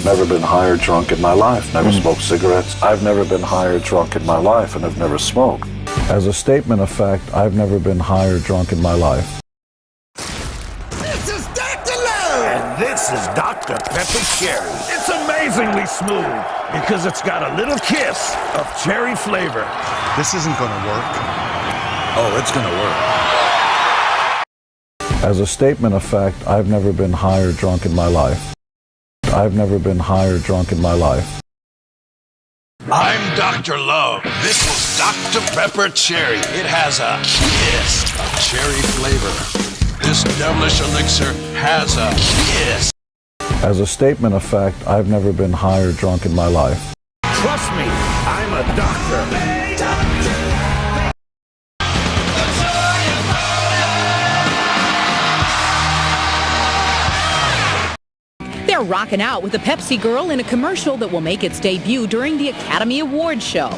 I've never been high or drunk in my life, never smoked cigarettes. I've never been high or drunk in my life, and I've never smoked. As a statement of fact, I've never been high or drunk in my life. This is Dr. Love! And this is Dr. Pepper Cherry. It's amazingly smooth because it's got a little kiss of cherry flavor. This isn't gonna work. Oh, it's gonna work. As a statement of fact, I've never been high or drunk in my life. I've never been high or drunk in my life. I'm Dr. Love. This is Dr. Pepper Cherry. It has a kiss of cherry flavor. This devilish elixir has a kiss. As a statement of fact, I've never been high or drunk in my life. Trust me, I'm a doctor. They're rocking out with a Pepsi girl in a commercial that will make its debut during the Academy Awards show.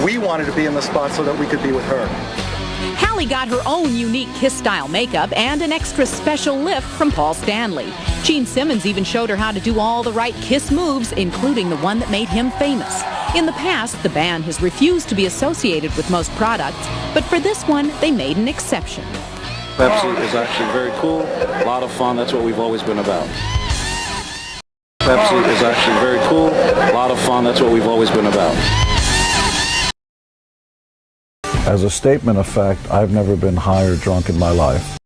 We wanted to be in the spot so that we could be with her. Hallie got her own unique Kiss-style makeup and an extra special lift from Paul Stanley. Gene Simmons even showed her how to do all the right Kiss moves, including the one that made him famous. In the past, the band has refused to be associated with most products, but for this one, they made an exception. Pepsi is actually very cool, a lot of fun, that's what we've always been about. Pepsi is actually very cool, a lot of fun, that's what we've always been about. As a statement of fact, I've never been high or drunk in my life.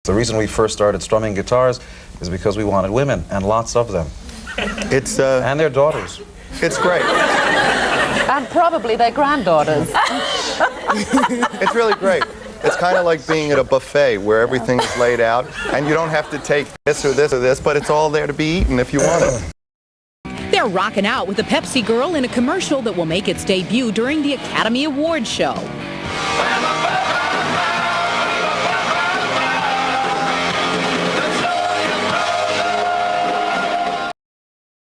The reason we first started strumming guitars is because we wanted women, and lots of them. And their daughters. It's great. And probably their granddaughters. It's really great. It's kind of like being at a buffet where everything is laid out, and you don't have to take this or this or this, but it's all there to be eaten if you want it. They're rocking out with a Pepsi girl in a commercial that will make its debut during the Academy Awards show.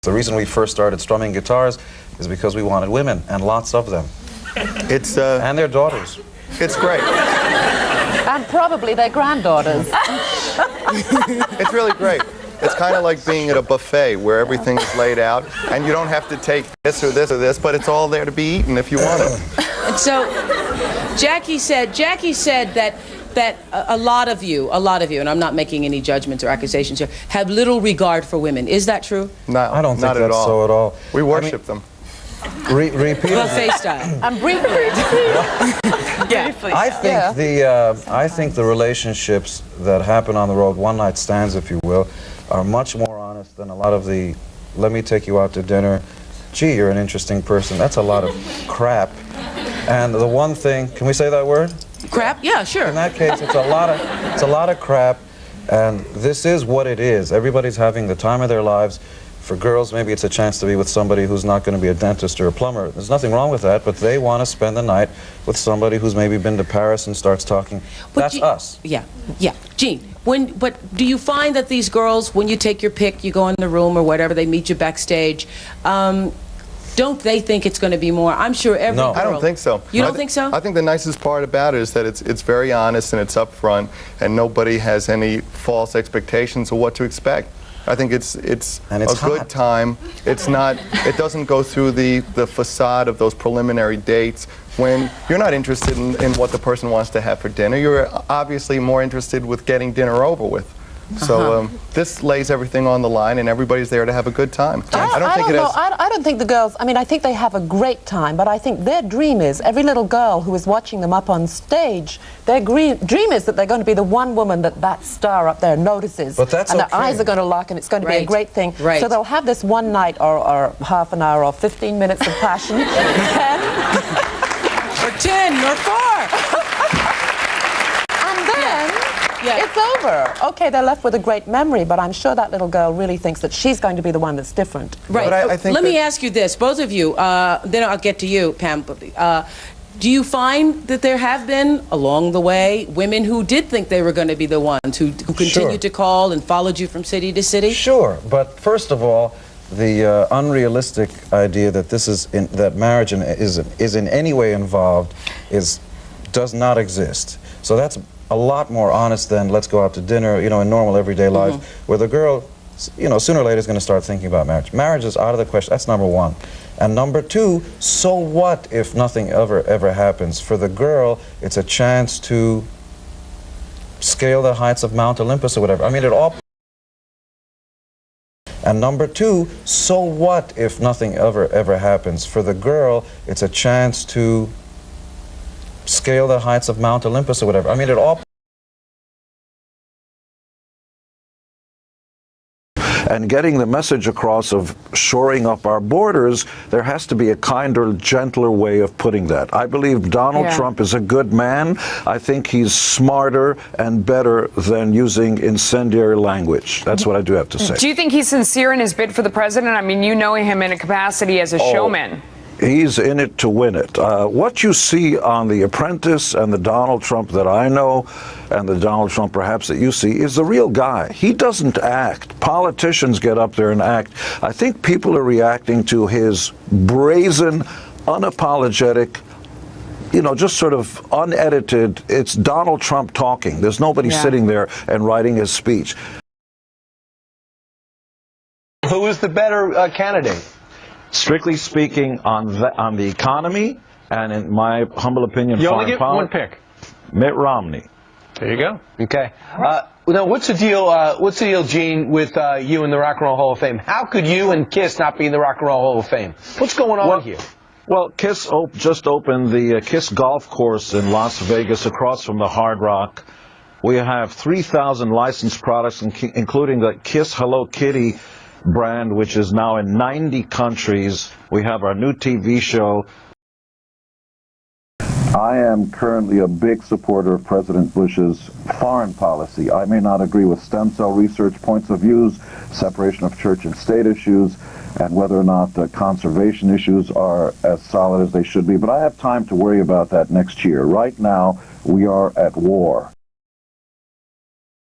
The reason we first started strumming guitars is because we wanted women, and lots of them. And their daughters. It's great. And probably their granddaughters. It's really great. It's kind of like being at a buffet where everything is laid out, and you don't have to take this or this or this, but it's all there to be eaten if you want it. And so, Jackie said that a lot of you, and I'm not making any judgments or accusations here, have little regard for women. Is that true? No, I don't think not that's at all. so at all. We worship them. Repeat. Buffet style. And briefly. I think the relationships that happen on the road, one-night stands, if you will, are much more honest than a lot of the, let me take you out to dinner, gee, you're an interesting person. That's a lot of crap. And the one thing, can we say that word? Crap? Yeah, sure. In that case, it's a lot of crap, and this is what it is. Everybody's having the time of their lives. For girls, maybe it's a chance to be with somebody who's not going to be a dentist or a plumber. There's nothing wrong with that, but they want to spend the night with somebody who's maybe been to Paris and starts talking. That's us. Yeah. Gene, but do you find that these girls, when you take your pick, you go in the room or whatever, they meet you backstage, don't they think it's going to be more? I'm sure every girl... I don't think so. You don't think so? I think the nicest part about it is that it's very honest and it's upfront, and nobody has any false expectations of what to expect. I think it's a good time. It's not. It doesn't go through the facade of those preliminary dates when you're not interested in what the person wants to have for dinner. You're obviously more interested with getting dinner over with. So this lays everything on the line, and everybody's there to have a good time. I don't think the girls, I mean, I think they have a great time, but I think their dream is, every little girl who is watching them up on stage, their dream is that they're going to be the one woman that star up there notices. But that's and their eyes are going to lock, and it's going to be a great thing. Right. So they'll have this one night or half an hour or 15 minutes of passion. 10. Or 10, or 4. And then... it's over. Okay, they're left with a great memory, but I'm sure that little girl really thinks that she's going to be the one that's different. Right. But I think Let me ask you this, both of you, then I'll get to you, Pam. Do you find that there have been, along the way, women who did think they were going to be the ones who continued to call and followed you from city to city? Sure, but first of all, the unrealistic idea that that marriage is in any way involved does not exist. So that's a lot more honest than let's go out to dinner, you know, in normal everyday life, where the girl, you know, sooner or later is going to start thinking about marriage. Marriage is out of the question. That's number one. And number two, so what if nothing ever happens? For the girl, it's a chance to scale the heights of Mount Olympus or whatever. I mean, it all... And number two, so what if nothing ever happens? For the girl, it's a chance to scale the heights of Mount Olympus or whatever. I mean, it all... And getting the message across of shoring up our borders, there has to be a kinder, gentler way of putting that. I believe Donald Trump is a good man. I think he's smarter and better than using incendiary language. That's what I do have to say. Do you think he's sincere in his bid for the president? I mean, you know him in a capacity as a showman. He's in it to win it. What you see on The Apprentice and the Donald Trump that I know, and the Donald Trump perhaps that you see, is the real guy. He doesn't act. Politicians get up there and act. I think people are reacting to his brazen, unapologetic, you know, just sort of unedited, it's Donald Trump talking. There's nobody sitting there and writing his speech. Who is the better candidate? Strictly speaking, on the economy, and in my humble opinion, you only get one pick. Mitt Romney. There you go. Okay. Now, what's the deal? What's the deal, Gene, with you in the Rock and Roll Hall of Fame? How could you and Kiss not be in the Rock and Roll Hall of Fame? What's going on here? Well, Kiss just opened the Kiss Golf Course in Las Vegas, across from the Hard Rock. We have 3,000 licensed products, including the Kiss Hello Kitty brand, which is now in 90 countries. We have our new TV show. I am currently a big supporter of President Bush's foreign policy. I may not agree with stem cell research points of views, separation of church and state issues, and whether or not conservation issues are as solid as they should be, but I have time to worry about that next year. Right now, we are at war.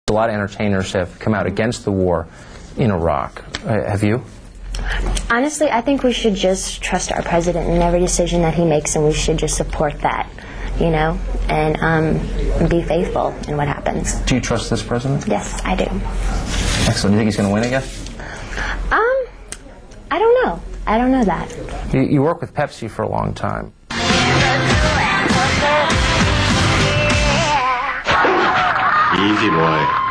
A lot of entertainers have come out against the war in Iraq. Have you? Honestly, I think we should just trust our president in every decision that he makes, and we should just support that, you know, and be faithful in what happens. Do you trust this president? Yes, I do. Excellent. Do you think he's going to win again? I don't know. I don't know that. You worked with Pepsi for a long time. Easy boy.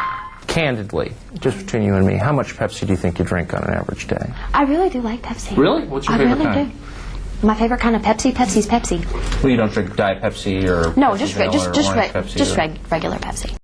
Candidly, just between you and me, how much Pepsi do you think you drink on an average day? I really do like Pepsi. Really? What's your favorite kind? Do. My favorite kind of Pepsi? Pepsi's Pepsi. Well, you don't drink Diet Pepsi or no, Pepsi just regular Pepsi regular Pepsi.